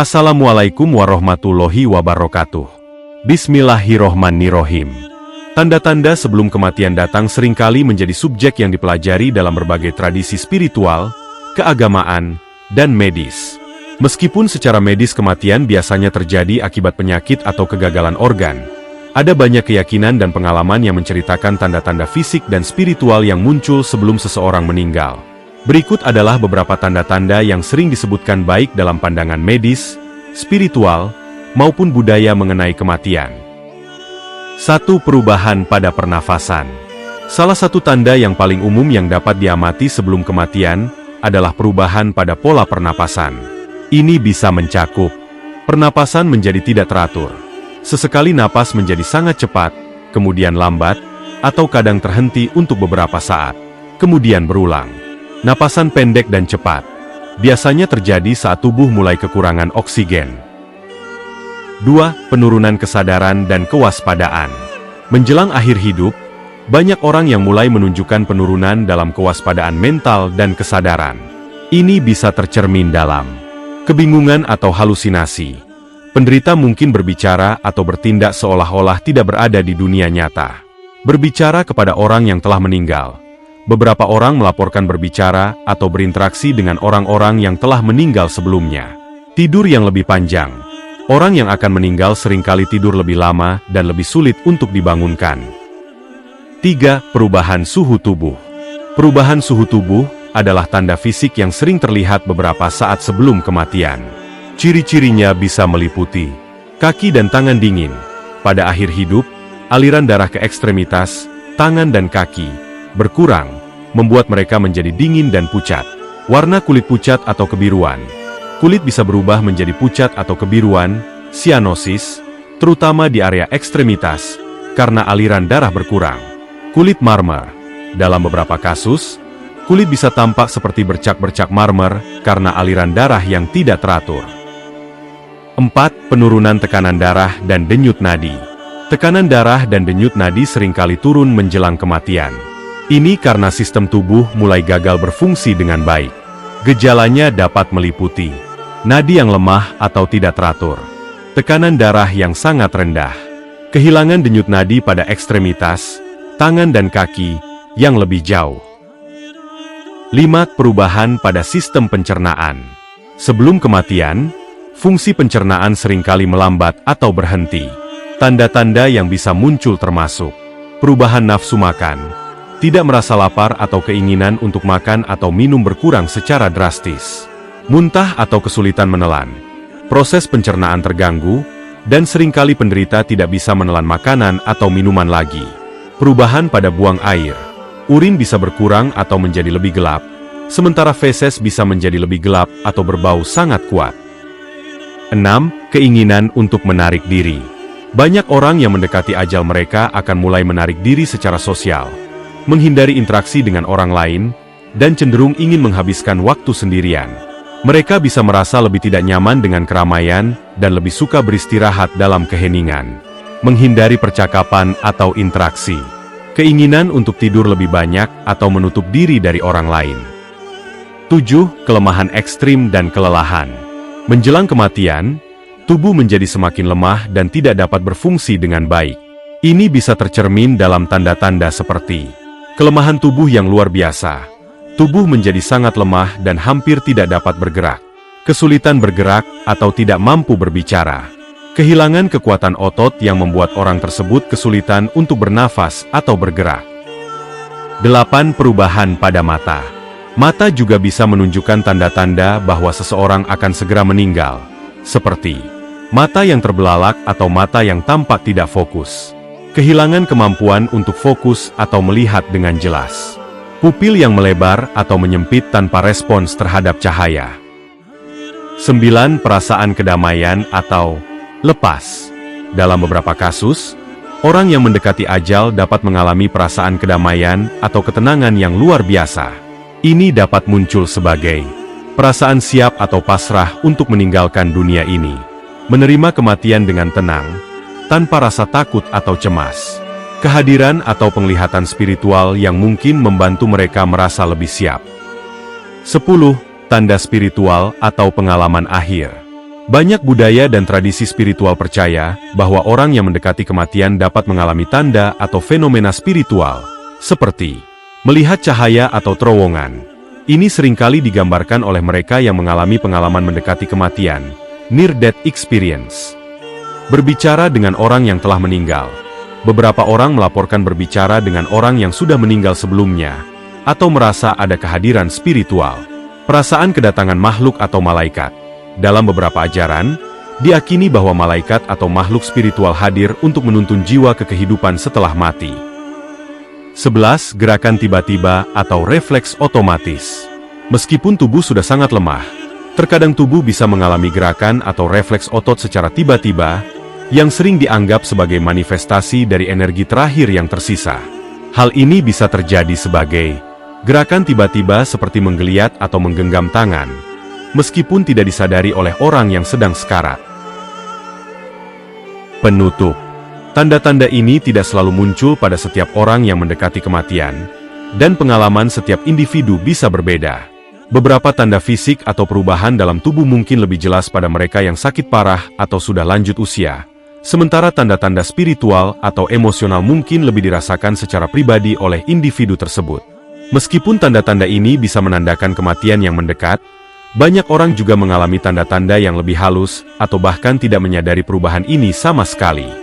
Assalamualaikum warahmatullahi wabarakatuh. Bismillahirrohmanirrohim. Tanda-tanda sebelum kematian datang seringkali menjadi subjek yang dipelajari dalam berbagai tradisi spiritual, keagamaan, dan medis. Meskipun secara medis kematian biasanya terjadi akibat penyakit atau kegagalan organ, ada banyak keyakinan dan pengalaman yang menceritakan tanda-tanda fisik dan spiritual yang muncul sebelum seseorang meninggal. Berikut adalah beberapa tanda-tanda yang sering disebutkan baik dalam pandangan medis, spiritual, maupun budaya mengenai kematian. 1. Perubahan pada pernafasan. Salah satu tanda yang paling umum yang dapat diamati sebelum kematian adalah perubahan pada pola pernapasan. Ini bisa mencakup pernapasan menjadi tidak teratur. Sesekali napas menjadi sangat cepat, kemudian lambat, atau kadang terhenti untuk beberapa saat, kemudian berulang. Napasan pendek dan cepat biasanya terjadi saat tubuh mulai kekurangan oksigen. 2. Penurunan kesadaran dan kewaspadaan. Menjelang akhir hidup, banyak orang yang mulai menunjukkan penurunan dalam kewaspadaan mental dan kesadaran. Ini bisa tercermin dalam kebingungan atau halusinasi. Penderita mungkin berbicara atau bertindak seolah-olah tidak berada di dunia nyata. Berbicara kepada orang yang telah meninggal. Beberapa orang melaporkan berbicara atau berinteraksi dengan orang-orang yang telah meninggal sebelumnya. Tidur yang lebih panjang. Orang yang akan meninggal seringkali tidur lebih lama dan lebih sulit untuk dibangunkan. 3. Perubahan suhu tubuh. Perubahan suhu tubuh adalah tanda fisik yang sering terlihat beberapa saat sebelum kematian. Ciri-cirinya bisa meliputi kaki dan tangan dingin. Pada akhir hidup, aliran darah ke ekstremitas, tangan dan kaki berkurang, membuat mereka menjadi dingin dan pucat. Warna kulit pucat atau kebiruan. Kulit bisa berubah menjadi pucat atau kebiruan, sianosis, terutama di area ekstremitas, karena aliran darah berkurang. Kulit marmer. Dalam beberapa kasus, kulit bisa tampak seperti bercak-bercak marmer karena aliran darah yang tidak teratur. 4. Penurunan tekanan darah dan denyut nadi. Tekanan darah dan denyut nadi seringkali turun menjelang kematian. Ini karena sistem tubuh mulai gagal berfungsi dengan baik. Gejalanya dapat meliputi nadi yang lemah atau tidak teratur, tekanan darah yang sangat rendah, kehilangan denyut nadi pada ekstremitas, tangan dan kaki yang lebih jauh. 5. Perubahan pada sistem pencernaan. Sebelum kematian, fungsi pencernaan seringkali melambat atau berhenti. Tanda-tanda yang bisa muncul termasuk perubahan nafsu makan, tidak merasa lapar atau keinginan untuk makan atau minum berkurang secara drastis, muntah atau kesulitan menelan, proses pencernaan terganggu, dan seringkali penderita tidak bisa menelan makanan atau minuman lagi. Perubahan pada buang air, urin bisa berkurang atau menjadi lebih gelap, sementara feses bisa menjadi lebih gelap atau berbau sangat kuat. 6. Keinginan untuk menarik diri. Banyak orang yang mendekati ajal mereka akan mulai menarik diri secara sosial, menghindari interaksi dengan orang lain, dan cenderung ingin menghabiskan waktu sendirian. Mereka bisa merasa lebih tidak nyaman dengan keramaian, dan lebih suka beristirahat dalam keheningan. Menghindari percakapan atau interaksi. Keinginan untuk tidur lebih banyak atau menutup diri dari orang lain. 7. Kelemahan ekstrim dan kelelahan. Menjelang kematian, tubuh menjadi semakin lemah dan tidak dapat berfungsi dengan baik. Ini bisa tercermin dalam tanda-tanda seperti kelemahan tubuh yang luar biasa. Tubuh menjadi sangat lemah dan hampir tidak dapat bergerak. Kesulitan bergerak atau tidak mampu berbicara. Kehilangan kekuatan otot yang membuat orang tersebut kesulitan untuk bernafas atau bergerak. 8. Perubahan pada mata. Mata juga bisa menunjukkan tanda-tanda bahwa seseorang akan segera meninggal, seperti mata yang terbelalak atau mata yang tampak tidak fokus. Kehilangan kemampuan untuk fokus atau melihat dengan jelas. Pupil yang melebar atau menyempit tanpa respons terhadap cahaya. 9. Perasaan kedamaian atau lepas. Dalam beberapa kasus, orang yang mendekati ajal dapat mengalami perasaan kedamaian atau ketenangan yang luar biasa. Ini dapat muncul sebagai perasaan siap atau pasrah untuk meninggalkan dunia ini. Menerima kematian dengan tenang, tanpa rasa takut atau cemas. Kehadiran atau penglihatan spiritual yang mungkin membantu mereka merasa lebih siap. 10. Tanda spiritual atau pengalaman akhir. Banyak budaya dan tradisi spiritual percaya bahwa orang yang mendekati kematian dapat mengalami tanda atau fenomena spiritual, seperti melihat cahaya atau terowongan. Ini seringkali digambarkan oleh mereka yang mengalami pengalaman mendekati kematian, near-death experience. Berbicara dengan orang yang telah meninggal. Beberapa orang melaporkan berbicara dengan orang yang sudah meninggal sebelumnya, atau merasa ada kehadiran spiritual. Perasaan kedatangan makhluk atau malaikat. Dalam beberapa ajaran, diakini bahwa malaikat atau makhluk spiritual hadir untuk menuntun jiwa ke kehidupan setelah mati. 11. Gerakan tiba-tiba atau refleks otomatis. Meskipun tubuh sudah sangat lemah, terkadang tubuh bisa mengalami gerakan atau refleks otot secara tiba-tiba, yang sering dianggap sebagai manifestasi dari energi terakhir yang tersisa. Hal ini bisa terjadi sebagai gerakan tiba-tiba seperti menggeliat atau menggenggam tangan, meskipun tidak disadari oleh orang yang sedang sekarat. Penutup. Tanda-tanda ini tidak selalu muncul pada setiap orang yang mendekati kematian, dan pengalaman setiap individu bisa berbeda. Beberapa tanda fisik atau perubahan dalam tubuh mungkin lebih jelas pada mereka yang sakit parah atau sudah lanjut usia, sementara tanda-tanda spiritual atau emosional mungkin lebih dirasakan secara pribadi oleh individu tersebut. Meskipun tanda-tanda ini bisa menandakan kematian yang mendekat, banyak orang juga mengalami tanda-tanda yang lebih halus, atau bahkan tidak menyadari perubahan ini sama sekali.